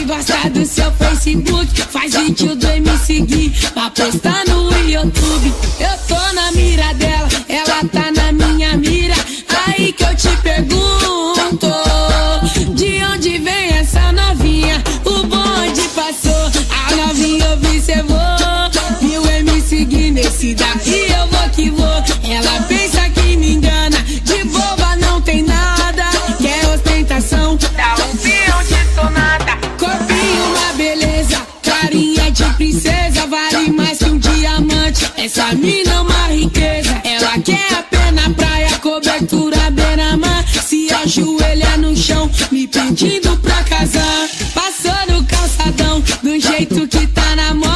gosta do seu Facebook, faz vídeo do MC Gui pra postar no YouTube. Eu tô na mira dela, ela tá na minha mira. Aí que eu te pergunto, de onde vem essa novinha? O bonde passou, a novinha observou, viu o MC Gui nesse daqui, eu vou que vou. Ela pensa que me engana, de boba não tem nada, quer ostentação, dá um peão de sonata. Corpinho uma beleza, carinha de princesa, vale mais que um diamante. Essa mina é uma riqueza, ela quer a pé na praia, cobertura beira-mar, se ajoelha no chão, me pedindo pra casar. Passou no calçadão, do jeito que tá na moda,